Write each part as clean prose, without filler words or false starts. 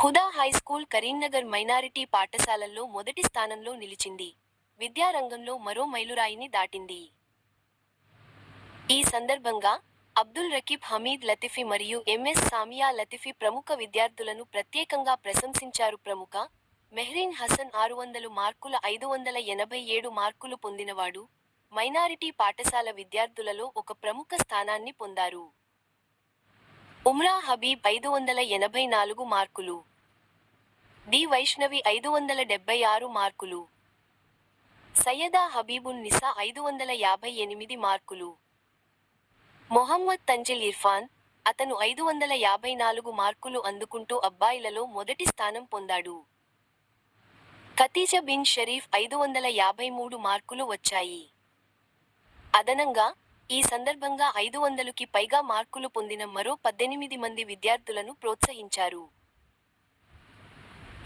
Huda high school Karimnagar minority పాఠశాలల్లో మొదటి స్థానంలో నిలిచింది. విద్యారంగంలో మరో మైలురాయిని దాటింది. ఈ సందర్భంగా అబ్దుల్ రకీబ్ హమీద్ లతిఫీ మరియు ఎంఎస్ సామియా లతిఫీ ప్రముఖ విద్యార్థులను ప్రత్యేకంగా ప్రశంసించారు. ప్రముఖ మెహ్రీన్ హసన్ 600 మార్కుల 587 మార్కులు పొందినవాడు. మైనారిటీ పాఠశాల విద్యార్థులలో ఒక ప్రముఖ స్థానాన్ని పొందారు. ఉమ్రా హబీబ్ 584 మార్కులు. డి వైష్ణవి 576 మార్కులు. సయ్యదా హబీబున్ నిసా 558 మార్కులు. మొహమ్మద్ తంజిల్ ఇర్ఫాన్, అతను 554 మార్కులు అందుకుంటూ అబ్బాయిలలో మొదటి స్థానం పొందాడు. ఖతీజా బిన్ షరీఫ్ 553 మార్కులు వచ్చాయి. అదనంగా, ఈ సందర్భంగా 500కి పైగా మార్కులు పొందిన మరో 18 మంది విద్యార్థులను ప్రోత్సహించారు.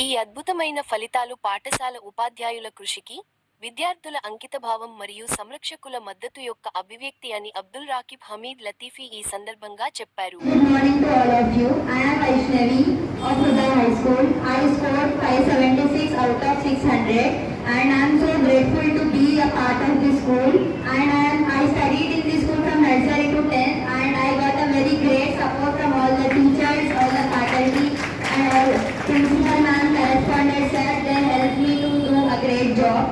ఈ అద్భుతమైన ఫలితాలు పాఠశాల ఉపాధ్యాయుల కృషికి, విద్యార్థుల అంకితభావం మరియు సంరక్షకుల మద్దతు యొక్క అభివ్యక్తి అని అబ్దుల్ రాకిబ్ హమీద్ లతీఫీ ఈ సందర్భంగా చెప్పారు. Good morning to all of you. I am Vaishnavi of Huda High School. I scored 576 out of 600 and I am so grateful to be a part of this school. And I studied in this school from nursery to 10th and I got a very great support from all the teachers, all the faculty and all principal ma'am, correspondent sir. They helped me to do a great job.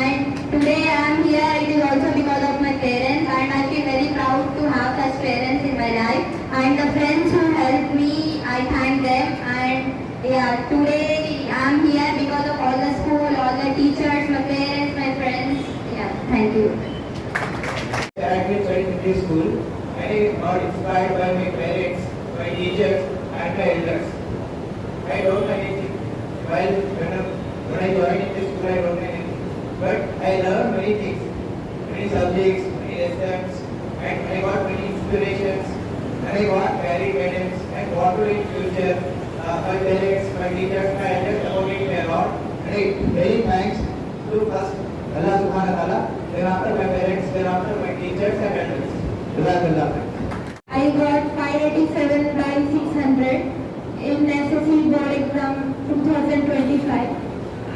And today I am here, it is also because of my parents and I feel very proud to have such parents in my life. And the friends who helped me, I thank them. And yeah, today I am here because of all the school, all the teachers, my parents, my friends. Yeah, thank you. I have been studying in this school. I got inspired by my parents, my teachers and my elders. I don't know anything. While when I joined in this school, I don't know anything. But I learned many things, many subjects, many lessons, and I got many inspirations, and I got varied guidance, and what to do in future. My parents, my teachers, my elders supported me a lot, and I very thanks to first Allah Subhanahu wa Taala, thereafter my parents, thereafter my teachers and elders. Jazakallah. I got 587 by 600 in SSC board exam 2025.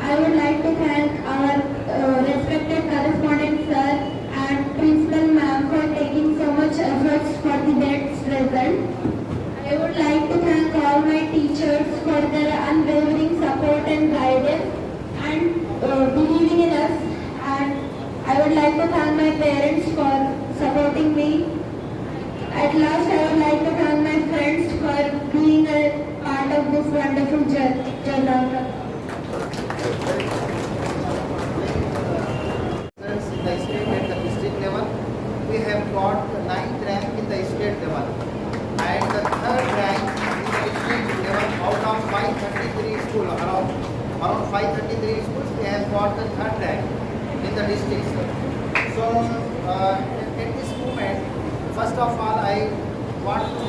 I would like to thank our respected correspondent sir and principal ma'am for taking so much efforts for the best result. I would like to thank all my teachers for their unwavering support and guidance and believing in us. And I would like to thank my parents for supporting me. At last, I would like to thank my friends for being a part of this wonderful journey. In the state and the district level, we have got the 9th rank in the state level and the 3rd rank in the district level out of 533 schools. Around 533 schools, we have got the 3rd rank in the district. So, at this moment, first of all, I want to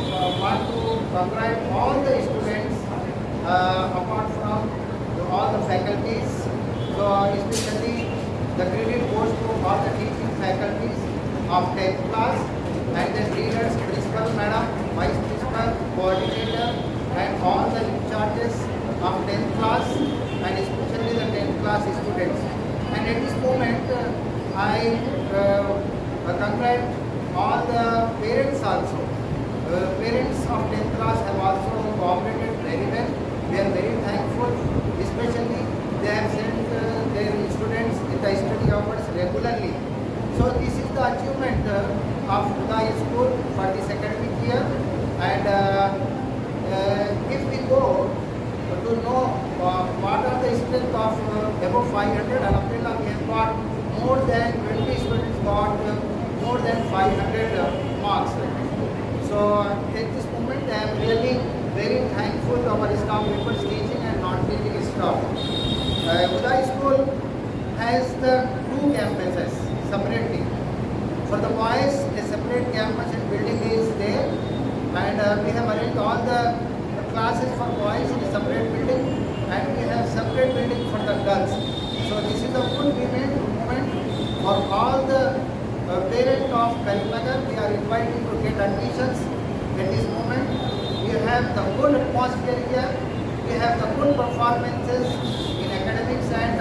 congratulate all the students apart from all the faculties. So, especially the credit goes to all the teaching faculties of 10th class and then leaders, principal madam, vice principal, coordinator and all the in charges of 10th class and especially the 10th class students. And at this moment, I congratulate all the parents also. Parents of 10th class have also cooperated very well. We are very thankful, especially they have sent their students in the study hours regularly. So this is the achievement of the school for this academic year. And if we go to know what are the strength of above 500, alhamdulillah we have got more than 20 students got more than 500 marks. So at this moment I am really very thankful to our staff members, teaching and non-teaching staff. Huda School has the 2 campuses separately. For the boys, a separate campus and building is there, and we have arranged all the classes for boys in a separate building, and we have separate building for the girls. So this is a good movement for all the parents of Karimnagar. We are inviting to get admissions at this moment. We have the good atmosphere here. We have the good performances in academics and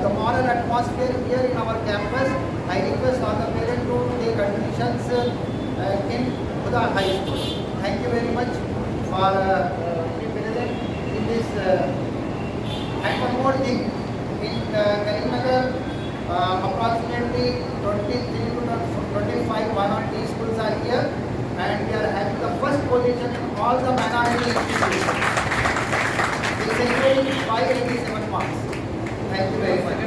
the moral atmosphere here in our campus. I request all the parents to take admissions in Huda High School. Thank you very much for being present in this. And one more thing, in Karimnagar, approximately 23 to 25 minority schools are here, and we are having the first position in all the minority schools. We secured 587 marks. Thank you very much.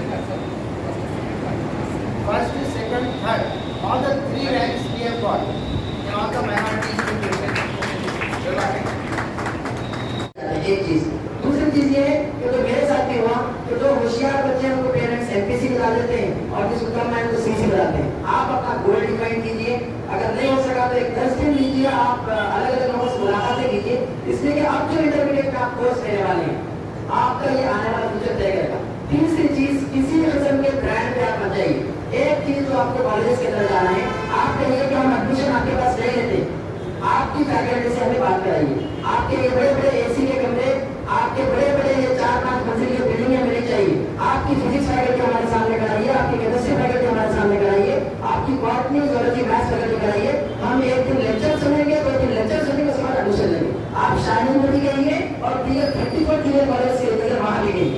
First, second, third, all the 3 ranks we have got in all the minority schools. एक चीज, दूसरी चीज ये कि जो मेरे साथ भी हुआ कि जो होशियार बच्चे हैं उनको पेरेंट्स एमपीसी बना देते हैं और जिसको कम है उनको सीसी बनाते हैं। आप अपना गोल डिफाइन कीजिए, अगर नहीं हो सका तो एक 10 दिन लीजिए, आप अलग अलग लोगों से मुलाकातें कीजिए, इसलिए कि आप जो इंटरमीडिएट का आप कोर्स लेने वाले हैं आपका ये आने वाला फ्यूचर तय करेगा। तीसरी चीज, किसी भी किस्म के ब्रांड पे आप मत जाइए। एक चीज जो आपको कॉलेज के अंदर जाना है, आप कहिए कि हम एडमिशन आपके पास नहीं लेते, आपकी फैकल्टी से हमें बात कराइए। आपके ये बड़े बड़े एसी के कमरे, आपके बड़े बड़े ये 4-5 मंजिल की बिल्डिंगें मिलनी चाहिए। आपकी फिजिक्स फैकल्टी हमारे सामने कराइए, आपकी केमिस्ट्री फैकल्टी हमारे सामने कराइए, आपकी बॉटनी, जूलॉजी, मैथ्स फैकल्टी कराइए। हम एक दिन लेक्चर सुनेंगे, 2 दिन लेक्चर सुनेंगे, उसके बाद एडमिशन लेंगे। आप शाइनिंग में गइए और टीयर 34 जूनियर कॉलेज के अंदर वहां भी गइए।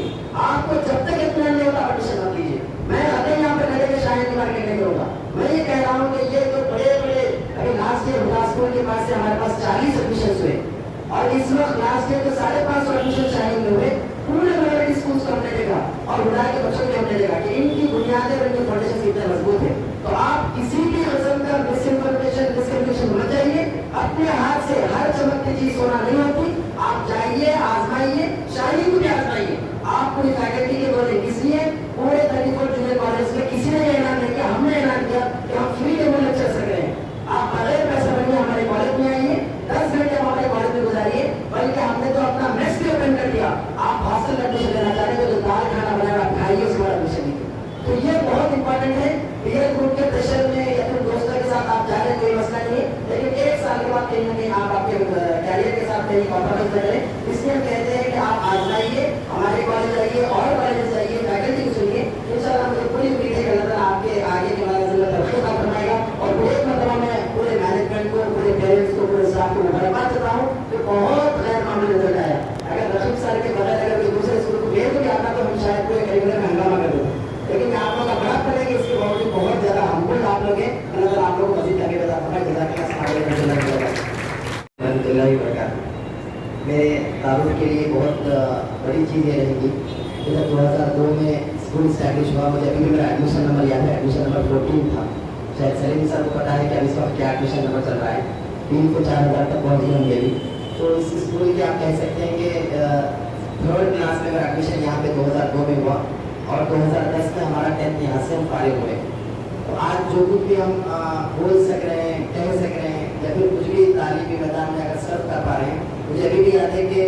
आपको जब तक इतना नहीं होता एडमिशन मत लीजिए। मैं आते यहाँ पे खड़े के शाइनिंग मार्केट नहीं होगा। मैं ये कह रहा हूँ कि ये जो बड़े बड़े अभी लास्ट ईयर हुदा स्कूल के पास से हमारे पास 40 एडमिशन हुए और इस वक्त लास्ट ईयर तो 550 एडमिशन शाइनिंग में हुए। पूरे माइनॉरिटी स्कूल्स को हमने देखा और हुदा के बच्चों को हमने देखा कि इनकी बुनियादें और इनकी फाउंडेशन कितने मजबूत है। तो आप किसी भी किस्म का मिसइंफॉर्मेशन, डिसइंफॉर्मेशन मत चाहिए। अपने हाथ से हर चमकती चीज होना नहीं होती। आप जाइए, आजमाइए, शाइनिंग को भी आजमाइए। आप पूरी फैकल्टी के बोले, इसलिए पूरे 34 जूनियर कॉलेज में किसी ने ऐलान नहीं किया, हमने ऐलान किया कि हम फ्री डेमो लेक्चर कर रहे हैं। आप बगैर पैसा बनिए हमारे कॉलेज में आइए, 10 घंटे हमारे कॉलेज में गुजारिए। बल्कि हमने तो अपना मेस भी ओपन कर दिया। आप हॉस्टल एडमिशन लेना चाह रहे हो तो दाल खाना बनाएगा, आप खाइए, उसके बाद एडमिशन लीजिए। तो ये बहुत इंपॉर्टेंट है। पीयर ग्रुप के प्रेशर में या फिर दोस्तों के साथ आप जा रहे हैं, कोई मसला नहीं है, लेकिन 1 साल के बाद कहीं ना कहीं आप आपके कैरियर के साथ कहीं कॉम्प्रोमाइज न करें। इसलिए हम कहते हैं कि आप आजमाइए, हमारे कॉलेज आइए और कॉलेज जाइए, फैकल्टी को सुनिए। इंशाल्लाह मुझे पूरी उम्मीद है कि अल्लाह ताला आपके आगे के हमारा तरक्की फरमाएगा और पूरे मतलब मैं पूरे मैनेजमेंट को, पूरे पेरेंट्स को, पूरे स्टाफ को मुबारकबाद देता हूँ कि बहुत गैर मामूली रिजल्ट आया। अगर रशीद सर के बगैर अगर कोई दूसरे स्कूल को भेज भी आता तो हम शायद पूरे करिकुलम में हंगामा कर देते। लेकिन आप लोग का बड़ा पड़े कि इसके बावजूद बहुत ज्यादा हमकुल आप लोग हैं। अल्लाह आप लोग को मजीद आगे बता पाए। मेरे तारुफ के लिए बहुत बड़ी चीज़ ये रहेगी कि जब 2002 में स्कूल स्टैब्लिश हुआ, मुझे अभी भी मेरा एडमिशन नंबर याद है, एडमिशन नंबर 14 था। शायद सलीम सर को पता है कि अब इस वक्त क्या एडमिशन नंबर चल रहा है, 3 को 4000 तक पहुँच गए होंगे अभी। तो इस स्कूल के आप कह सकते हैं कि 3rd क्लास में मेरा एडमिशन यहाँ पे 2002 में हुआ और 2010 में हमारा 10th यहाँ से हम फारिग हुए। तो आज जो कुछ भी हम बोल सक रहे हैं, कह सक रहे हैं या फिर कुछ भी तालीमी मैदान में अगर सर्व कर पा रहे हैं, मुझे अभी भी याद है कि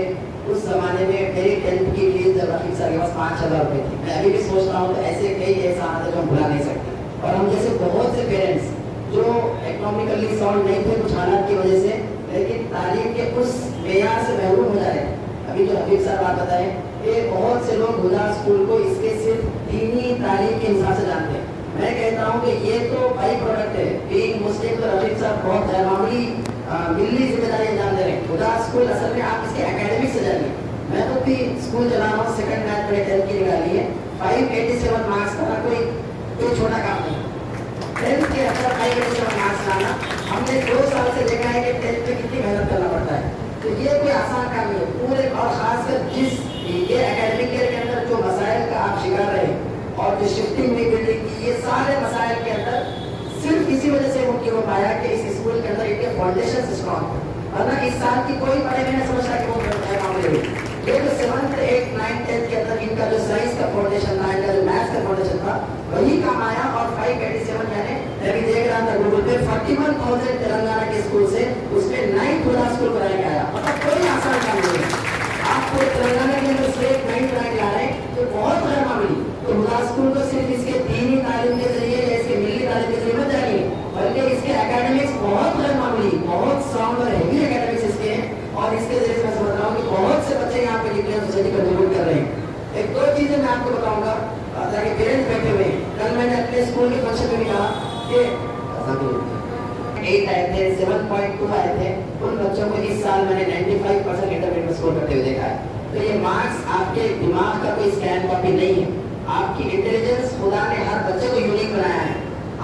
उस जमाने में मेरी 10th की फीस जब रफीक सर के पास 5000 रुपये थी। मैं अभी भी सोच रहा हूँ तो ऐसे कई एहसान थे जो हम भुला नहीं सकते। और हम जैसे बहुत से पेरेंट्स जो इकोनॉमिकली साउंड नहीं थे कुछ हालात की वजह से, लेकिन तालीम के उस मेयार से महरूम हो जा रहे हैं। अभी जो रफीक सर बात बताए कि बहुत से लोग हुदा स्कूल को इसके सिर्फ दीनी तालीम के हिसाब से जानते हैं। मैं कहता हूँ कि ये तो बाई प्रोडक्ट है। बीइंग मुस्लिम तो रफीक साहब बहुत गैरमामूली मिली जिम्मेदारी अंजाम दे रहे हैं। हुदा स्कूल असल में आप इसके एकेडमिक से जानिए। मैं तो भी स्कूल चला रहा हूँ, 2nd बैच मैंने 10th की निकाली है। 587 मार्क्स का कोई छोटा काम नहीं। 10th के अंदर 587 मार्क्स लाना हमने 2 साल से देखा है कि 10th में कितनी मेहनत करना पड़ता है। तो ये कोई आसान काम नहीं है। पूरे और खासकर जिस ये एकेडमिक ईयर के अंदर जो मसाइल का आप शिकार रहे और जो शिफ्टिंग हुई बिल्डिंग की, ये सारे मसाइल के अंदर सिर्फ इसी वजह से मुमकिन हो पाया कि इस स्कूल के अंदर इनके फाउंडेशन स्ट्रॉन्ग थे। वरना इस साल की कोई पढ़े मैंने समझता कि वो मामले हुए। ये जो 7th, 8th, 9th, 10th के अंदर इनका जो साइंस का फाउंडेशन था, इनका जो मैथ्स का फाउंडेशन था, वही काम आया। और 587 यानी मैं भी देख रहा था गूगल पे 41,000 तेलंगाना के स्कूल से उसमें 9th हुदा स्कूल बनाया गया। मतलब कोई आसान काम नहीं है। आपको तेलंगाना के अंदर स्टेट 9th रैंक ला रहे हैं तो बहुत गैर मामूली। तो हुदा स्कूल को सिर्फ इसके दीनी तालीम के जरिए या इसके मिली तालीम के जरिए मत जानिए, बल्कि इसके एकेडमिक्स बहुत गैर मामूली, बहुत साउंड और हेवी एकेडमिक्स इसके हैं। और इसके जरिए मैं समझ रहा हूँ कि बहुत से बच्चे यहाँ पे न्यूक्लियर सोसाइटी कंट्रीब्यूट कर रहे हैं। एक दो चीजें मैं आपको बताऊंगा ताकि पेरेंट्स बैठे हुए हैं। कल मैंने अपने स्कूल के फंक्शन में भी कहा कि 8 आए थे, 7.2 आए थे, उन बच्चों को इस साल मैंने 95% इंटरमीडिएट में स्कोर करते हुए देखा है। तो ये मार्क्स आपके दिमाग का कोई स्कैन कॉपी नहीं है, आपकी इंटेलिजेंस खुदा ने हर बच्चे को यूनिक बनाया है।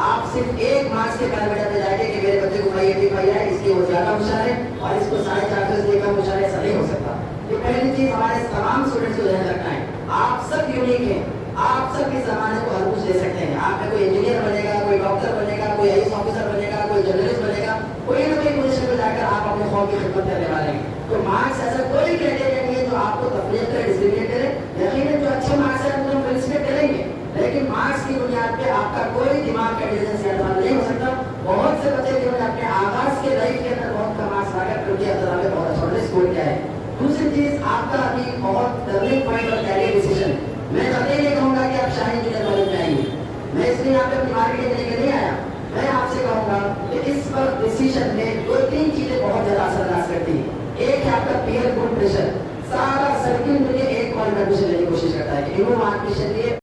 आप सिर्फ एक मार्क्स के पैरामीटर पे जाके कि मेरे बच्चे को 585 है, इसलिए वो ज्यादा होशियार है और इसको 450 से कम होशियार है, ऐसा नहीं हो सकता। ये पहली चीज हमारे तमाम स्टूडेंट्स को ध्यान रखना है। आप सब यूनिक हैं, आप सब इस जमाने को हर कुछ दे सकते हैं। आप में कोई इंजीनियर बनेगा, कोई डॉक्टर बनेगा, कोई आईएएस ऑफिसर बनेगा, कोई जर्नलिस्ट बनेगा, कोई ना कोई पोजीशन पे जाकर आप अपने कौम की खिदमत करने वाले हैं। तो मार्क्स ऐसा कोई क्राइटेरिया नहीं है जो आपको तफरीक करे, डिस्क्रिमिनेट करे। यकीनन जो अच्छे मार्क्स हैं उनको हम फेलिसिटेट करेंगे, लेकिन मार्क्स की बुनियाद पे आपका कोई दिमाग का इंटेलिजेंस ज्यादा नहीं हो सकता। बहुत से बच्चे जिन्होंने अपने आगाज के लाइफ के अंदर बहुत कम मार्क्स लाकर क्योंकि अब्दुल्ला में बहुत अच्छा स्कोर किया है। दूसरी चीज आपका अभी बहुत टर्निंग पॉइंट और कैरियर डिसीजन, मैं कभी नहीं कहूंगा कि आप शाहीन जूनियर कॉलेज में आएंगे, मैं इसलिए यहाँ पे अपनी मार्केटिंग करने के लिए आया। मैं आपसे कहूंगा कि इस पर डिसीजन में 2-3 चीजें बहुत ज्यादा असरअंदाज करती है। एक है आपका पीयर ग्रुप प्रेशर, सारा सर्किल मिलकर एक कॉलेज में एडमिशन लेने की कोशिश करता है कि इन्होंने एडमिशन लिए